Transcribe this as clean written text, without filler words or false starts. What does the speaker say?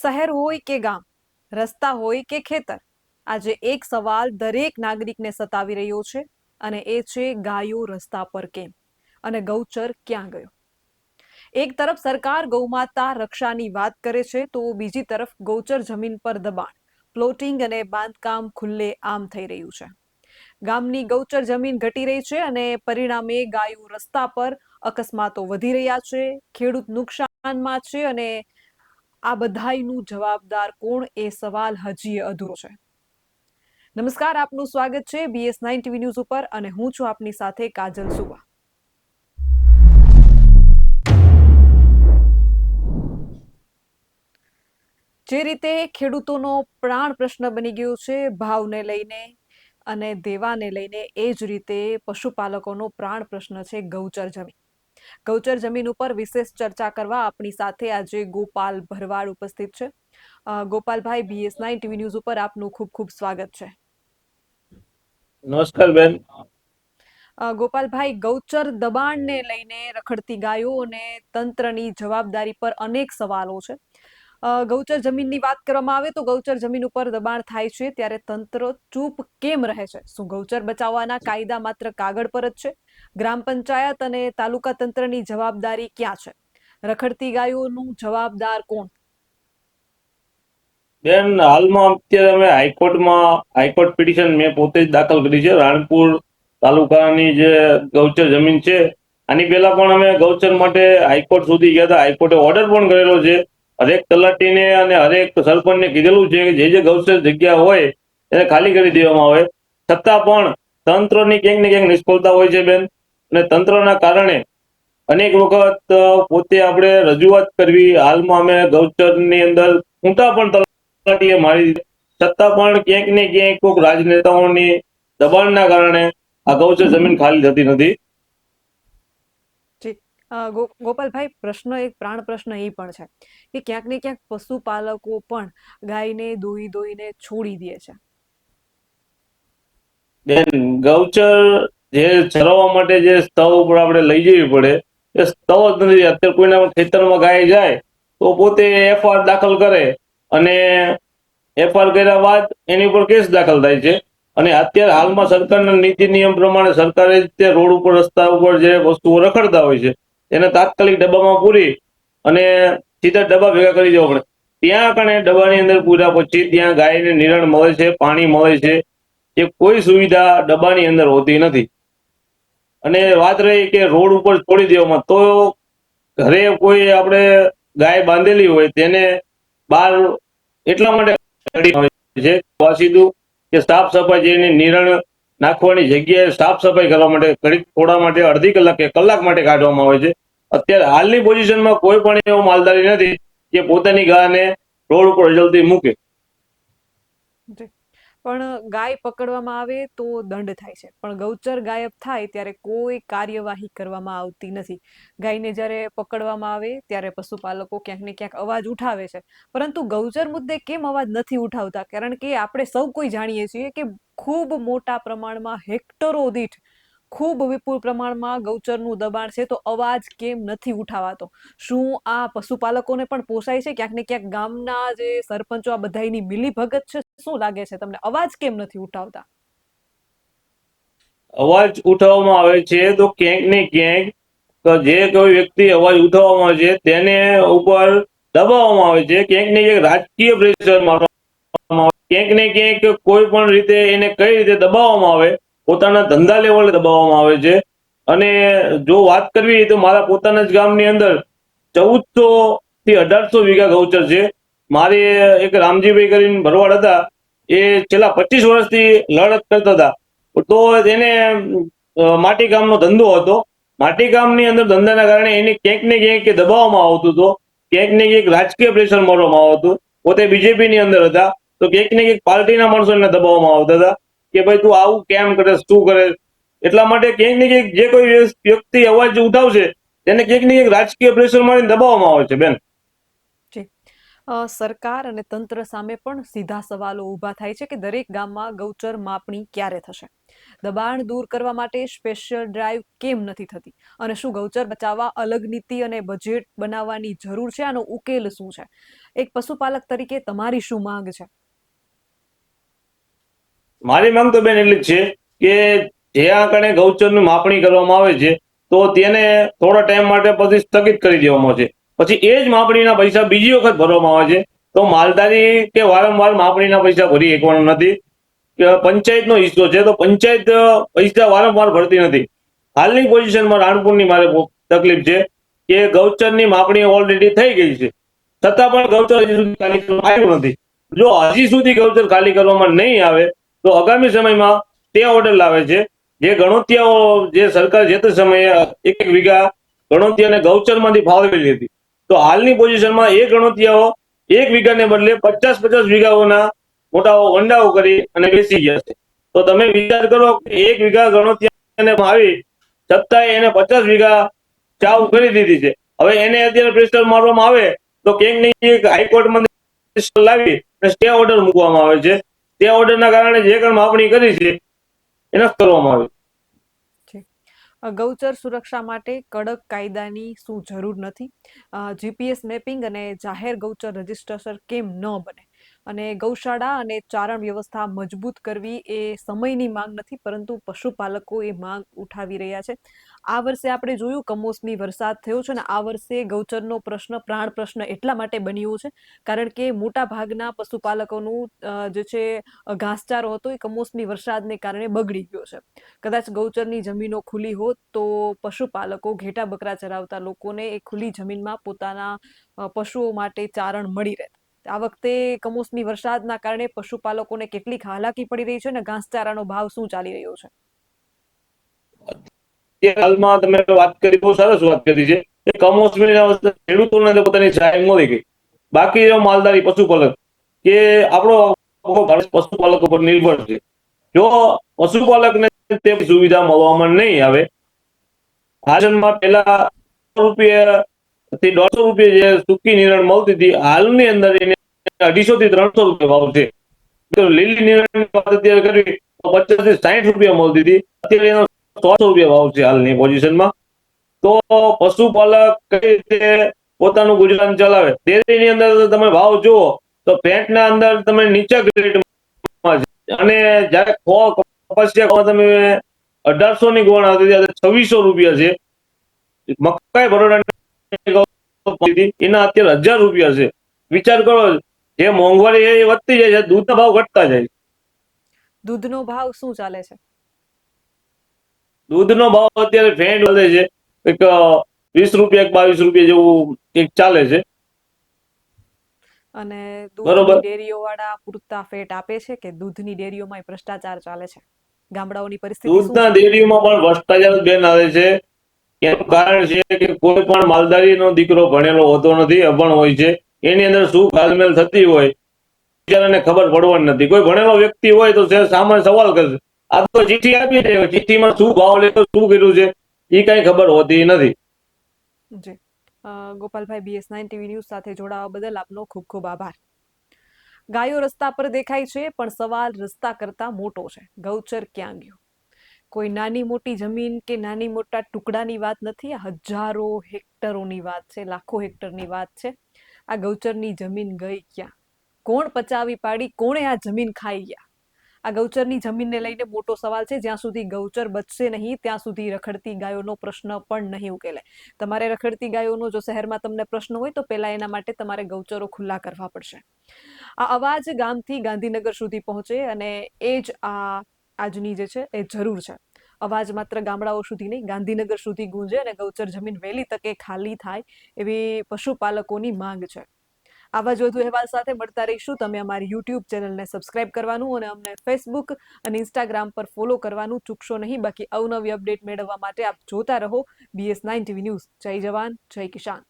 શહેર હોય કે ગામ, રસ્તા હોય કે ખેતર, આજે એક સવાલ દરેક નાગરિકને સતાવી રહ્યો છે અને એ છે ગાયો રસ્તા પર કેમ અને ગૌચર ક્યાં ગયો. એક તરફ સરકાર ગૌમાતા રક્ષાની વાત કરે છે તો બીજી તરફ ગૌચર જમીન પર દબાણ, પ્લોટિંગ અને બાંધકામ ખુલ્લે આમ થઈ રહ્યું છે. ગામની ગૌચર જમીન ઘટી રહી છે અને પરિણામે ગાયો રસ્તા પર, અકસ્માતો વધી રહ્યા છે, ખેડૂત નુકસાનમાં છે અને આ બધાયનું જવાબદાર કોણ એ સવાલ હજી અધૂરો છે. નમસ્કાર, આપનું સ્વાગત છે BS9 ટીવી ન્યૂઝ ઉપર અને હું છું આપની સાથે કાજલ સુવા. જે રીતે ખેડૂતોનો પ્રાણ પ્રશ્ન બની ગયો છે ભાવને લઈને અને દેવાને લઈને, એ જ રીતે પશુપાલકોનો પ્રાણ પ્રશ્ન છે ગૌચર જમીન. ગૌચર જમીન ઉપર વિશેષ ચર્ચા કરવા આપણી સાથે આજે ગોપાલ ભરવાડ ઉપસ્થિત છે. ગોપાલભાઈ, BS9 ટીવી ન્યૂઝ ઉપર આપનું ખૂબ ખૂબ સ્વાગત છે. નમસ્કાર બેન. ગોપાલભાઈ, ગૌચર દબાણને લઈને રખડતી ગાયો અને તંત્રની જવાબદારી પર અનેક સવાલો છે. ગૌચર જમીનની વાત કરવામાં આવે તો ગૌચર જમીન ઉપર દબાણ થાય છે ત્યારે તંત્ર ચૂપ કેમ રહે છે? શું ગૌચર બચાવવાના કાયદા માત્ર કાગળ પર જ છે? ગ્રામ પંચાયત અને તાલુકા તંત્રની જવાબદારી ક્યાં છે? રખડતી ગાયોનું જવાબદાર કોણ? બેન, હાલમાં અત્યારે અમે હાઈકોર્ટ પિટિશન મેં પોતે જ દાખલ કરી છે. રાણપુર તાલુકાની જે ગૌચર જમીન છે, આની પહેલા પણ અમે ગૌચર માટે હાઈકોર્ટ સુધી ગયા હતા. હાઈકોર્ટે ઓર્ડર પણ કરેલો છે. હરેક તલાટીને અને હરેક સરપંચને કીધેલું છે કે જે ગૌચર જગ્યા હોય એને ખાલી કરી દેવામાં આવે. છતાં પણ તંત્રની ક્યાંક ને ક્યાંક નિષ્ફળતા હોય છે બેન. અને તંત્રના કારણે અનેક વખત પોતે આપણે રજૂઆત કરવી. હાલમાં અમે ગૌચરની અંદર ઊંટા પણ તલાટીએ મારી, છતાં પણ ક્યાંક ને ક્યાંક કોઈક રાજનેતાઓની દબાણના કારણે આ ગૌચર જમીન ખાલી થતી નથી. ગોપાલભાઈ, પ્રશ્ન એક પ્રાણ પ્રશ્ન એ પણ છે કે ક્યાંક ને ક્યાંક પશુપાલકો પણ ગાયને દોઈને છોડી દે છે. બેન, ગૌચર જે ચરવા માટે જે સ્થળ ઉપર આપણે લઈ જવી પડે એ સ્થળ જ નથી. અત્યારે કોઈના ખેતરમાં ગાય જાય તો પોતે FR દાખલ કરે અને FR કર્યા બાદ એની ઉપર કેસ દાખલ થાય છે. અને અત્યારે હાલમાં સરકારના નીતિ નિયમ પ્રમાણે સરકારે તે રોડ ઉપર, રસ્તા ઉપર જે વસ્તુઓ રખડતા હોય છે એને તાત્કાલિક ડબ્બામાં પૂરી અને સીધા ડબ્બા ભેગા કરી દેવા પડે. ત્યાં કણે ડબ્બાની અંદર પૂર્યા પછી ત્યાં ગાયને નિરણ મળે છે, પાણી મળે છે. એ કોઈ સુવિધા ડબ્બાની અંદર હોતી નથી. અને વાત રહી કે રોડ ઉપર છોડી દેવામાં, તો ઘરે કોઈ આપણે ગાય બાંધેલી હોય તેને બહાર એટલા માટે છે કે સાફ સફાઈ, જેની નિરણ નાખવાની જગ્યાએ સાફ સફાઈ કરવા માટે ઘડીક થોડા માટે અડધી કલાક કે કલાક માટે કાઢવામાં આવે છે. અત્યારે હાલની પોઝિશનમાં કોઈ પણ એવો માલધારી નથી કે પોતાની ગાયને રોડ ઉપર જલ્દી મૂકે. પણ ગાય પકડવામાં આવે તો દંડ થાય છે, પણ ગૌચર ગાયબ થાય ત્યારે કોઈ કાર્યવાહી કરવામાં આવતી નથી. ગાયને જ્યારે પકડવામાં આવે ત્યારે પશુપાલકો ક્યાંક ને ક્યાંક અવાજ ઉઠાવે છે, પરંતુ ગૌચર મુદ્દે કેમ અવાજ નથી ઉઠાવતા? કારણ કે આપણે સૌ કોઈ જાણીએ છીએ કે ખૂબ મોટા પ્રમાણમાં, હેક્ટરો દીઠ ખૂબ વિપુલ પ્રમાણમાં ગૌચરનું દબાણ છે, તો અવાજ કેમ નથી ઉઠાવાતો? શું આ પશુપાલકોને પણ પોસાય છે? ક્યાંક ને ક્યાંક ગામના જે સરપંચો આ બધાની મિલીભગત છે? શું લાગે છે તમને, અવાજ કેમ નથી ઉઠાવતા? અવાજ ઉઠાવવામાં આવે છે તો ક્યાંક ને ક્યાંક જે કોઈ વ્યક્તિ અવાજ ઉઠાવવામાં આવે છે તેને ઉપર દબાવવામાં આવે છે. ક્યાંક ને ક્યાંક રાજકીય પ્રેશર મારવામાં આવે, ક્યાંક ને ક્યાંક કોઈ પણ રીતે એને કઈ રીતે દબાવવામાં આવે, પોતાના ધંધા લેવલે દબાવવામાં આવે છે. અને જો વાત કરવી તો મારા પોતાના જ ગામની અંદર 1400 થી 1800 વીઘા ગૌચર છે. મારે એક રામજીભાઈ કરીને ભરવાડ હતા, એ છેલ્લા 25 વર્ષથી લડત કરતા હતા. તો એને માટીકામનો ધંધો હતો. માટીકામની અંદર ધંધાના કારણે એને ક્યાંક ને ક્યાંક દબાવવામાં આવતું હતું, ક્યાંક ને ક્યાંક રાજકીય પ્રેશર મારવામાં આવતું. પોતે BJP ની અંદર હતા તો ક્યાંક ને ક્યાંક પાર્ટીના માણસો એને દબાવવામાં આવતા હતા કે ભાઈ તું આવું કેમ કરે, શું કરે. એટલા માટે ક્યાંક ને ક્યાંક જે કોઈ વ્યક્તિ અવાજ ઉઠાવશે તેને ક્યાંક ને ક્યાંક રાજકીય પ્રેશર મારીને દબાવવામાં આવે છે બેન. સરકાર અને તંત્ર સામે પણ સીધા સવાલો ઊભા થાય છે કે દરેક ગામમાં ગૌચર માપણી ક્યારે થશે, દબાણ દૂર કરવા માટે સ્પેશિયલ ડ્રાઈવ કેમ નથી થતી, અને શું ગૌચર બચાવવા અલગ નીતિ અને બજેટ બનાવવાની જરૂર છે? આનો ઉકેલ શું છે? એક પશુપાલક તરીકે તમારી શું માંગ છે? મારી માંગ તો બેન એટલી જ છે કે જે આંકડે ગૌચરની માપણી કરવામાં આવે છે તો તેને થોડા ટાઈમ માટે પછી સ્થગિત કરી દેવામાં આવે છે, પછી એ જ માપણીના પૈસા બીજી વખત ભરવામાં આવે છે. તો માલધારી કે વારંવાર માપણીના પૈસા ભરી શકવાનો નથી. પંચાયતનો હિસ્સો છે તો પંચાયત પૈસા વારંવાર ભરતી નથી. હાલની પોઝિશનમાં રાણપુરની મારે તકલીફ છે કે ગૌચરની માપણી ઓલરેડી થઈ ગઈ છે, છતાં પણ ગૌચર હજી સુધી ખાલી કરવામાં આવ્યું નથી. જો હજી સુધી ગૌચર ખાલી કરવામાં નહીં આવે તો આગામી સમયમાં તે ઓર્ડર લાવે છે જે ગણોતિયાઓ જે સરકાર જે તે સમયે એક વીઘા ગણોતિયાને ગૌચરમાંથી ફાળવેલી હતી, તો હાલની પોઝિશનમાં એ ગણોતિયાઓ એક વીઘાને બદલે 50-50 વીઘાઓના મોટા વંડાઓ કરી અને બેસી ગયા છે. તો તમે વિચાર કરો કે એક વીઘા ગણોતિયાને આવી છતાંય એને 50 વીઘા ચાવ કરી દીધી છે. હવે એને અત્યારે પ્રેશર મારવામાં આવે તો ક્યાંક ને ક્યાંક હાઈકોર્ટમાં લાવી સ્ટે ઓર્ડર મૂકવામાં આવે છે. તે ઓર્ડરના કારણે જે કંઈ માપણી કરી છે એને કરવામાં આવે. ગૌચર સુરક્ષા માટે કડક કાયદાની શું જરૂર નથી? જીપીએસ મેપિંગ અને જાહેર ગૌચર રજીસ્ટ્રેશન કેમ ન બને? અને ગૌશાળા અને ચારણ વ્યવસ્થા મજબૂત કરવી એ સમયની માંગ નથી, પરંતુ પશુપાલકો એ માંગ ઉઠાવી રહ્યા છે. આ વર્ષે આપણે જોયું કમોસમી વરસાદ થયો છે, ને આ વર્ષે ગૌચરનો પ્રશ્ન પ્રાણ પ્રશ્ન એટલા માટે બન્યો છે કારણ કે મોટા ભાગના પશુપાલકોનું જે છે ઘાસચારો હતો એ કમોસમી વરસાદને કારણે બગડી ગયો છે. કદાચ ગૌચરની જમીનો ખુલ્લી હોત તો પશુપાલકો ઘેટા બકરા ચરાવતા લોકોને એ ખુલ્લી જમીનમાં પોતાના પશુઓ માટે ચારણ મળી રહેત. આ વખતે કમોસમી વરસાદના કારણે પશુપાલકોને કેટલીક હાલાકી પડી રહી છે, ને ઘાસચારાનો ભાવ શું ચાલી રહ્યો છે? હાલમાં તમે વાત કરી, બહુ સરસ વાત કરી છે કે કમોસમી ખેડૂતોને પોતાની સહાય મળી ગઈ. બાકી માલધારી પશુપાલક કે આપણો પશુપાલક ઉપર નિર્ભર છે. જો પશુપાલકને તે સુવિધા મળવામાં નહીં આવે, હાલમાં પેલા રૂપિયા થી 150 રૂપિયા જે સૂકી નિરણ મળતી હતી, હાલની અંદર એને 250 થી 300 રૂપિયા ભાવ છે. લીલી નિરણની વાત અત્યારે કરવી તો 50 થી 60 રૂપિયા મળતી હતી, અત્યારે એનો 100 રૂપિયા ભાવ છે હાલની પોઝિશનમાં. તો પશુપાલક કઈ રીતે પોતાનું ગુજરાન ચલાવે? ડેરીની અંદર તમે ભાવ જુઓ તો ફેટના અંદર તમે નીચા ગ્રેડમાં અને જયારે કપાસિયા તમે 1800 ની ગોળ આવતી હતી, 2600 રૂપિયા છે. મકાઈ બરોડા એના અત્યારે 1000 રૂપિયા છે. વિચાર કરો, જે મોંઘવારી એ વધતી જાય છે, દૂધના ભાવ ઘટતા જાય છે. દૂધનો ભાવ શું ચાલે છે? દૂધનો ભાવ અત્યારે ફેટ વધે છે, એક 20 રૂપિયા 22 રૂપિયા જેવું એક ચાલે છે. અને બરોબર. દૂધની ડેરીઓ વાળા પૂરતા ફેટ આપે છે કે દૂધની ડેરીઓમાં ભ્રષ્ટાચાર ચાલે છે? ગામડાઓની પરિસ્થિતિ શું દૂધના છે? ડેરીઓમાં પણ ભ્રષ્ટાચાર બેન આવે છે. એનું કારણ છે કે કોઈ પણ માલધારીનો દીકરો ભણેલો હોતો નથી, અભણ હોય છે. એની અંદર શું ઘાલમેલ થતી હોય બિચારાને ખબર પડવાની નથી. કોઈ ભણેલો વ્યક્તિ હોય તો સામે સવાલ કરશે, આ તો ચિઠ્ઠી આપી છે, ચિઠ્ઠીમાં શું ભાવ લેતો શું કર્યું છે એ કઈ ખબર હોતી નથી. જી ગોપાલભાઈ, BS9 TV ન્યૂઝ સાથે જોડાવા બદલ આપનો ખૂબ ખૂબ આભાર. ગાયો રસ્તા પર દેખાય છે, પણ સવાલ રસ્તા કરતા મોટો છે. ગૌચર ક્યાં ગયું? કોઈ નાની મોટી જમીન કે નાની મોટા ટુકડાની વાત નથી, આ હજારો હેક્ટરોની વાત છે, લાખો હેક્ટરની વાત છે. આ ગૌચરની જમીન ગઈ ક્યાં? કોણ પચાવી પાડી? કોણે આ જમીન ખાઈ ગયા? આ ગૌચરની જમીનને લઈને મોટો સવાલ છે. જ્યાં સુધી ગૌચર બચશે નહીં ત્યાં સુધી રખડતી ગાયોનો પ્રશ્ન પણ નહીં ઉકેલે. તમારે રખડતી ગાયોનો જો શહેરમાં તમને પ્રશ્ન હોય તો પહેલા એના માટે તમારે ગૌચરો ખુલ્લા કરવા પડશે. આ અવાજ ગામથી ગાંધીનગર સુધી પહોંચે અને એ જ આજની જે છે એ જરૂર છે. અવાજ માત્ર ગામડાઓ સુધી નહીં, ગાંધીનગર સુધી ગુંજે અને ગૌચર જમીન વહેલી તકે ખાલી થાય એવી પશુપાલકોની માંગ છે. આવા જ વધુ અહેવાલ સાથે મળતા રહીશું. તમે અમારી YouTube ચેનલને સબસ્ક્રાઇબ કરવાનું અને અમને Facebook અને Instagram પર ફોલો કરવાનું ચૂકશો નહીં. બાકી અવનવી અપડેટ મેળવવા માટે આપ જોતા રહો BS9 TV ન્યૂઝ. જય જવાન, જય કિસાન.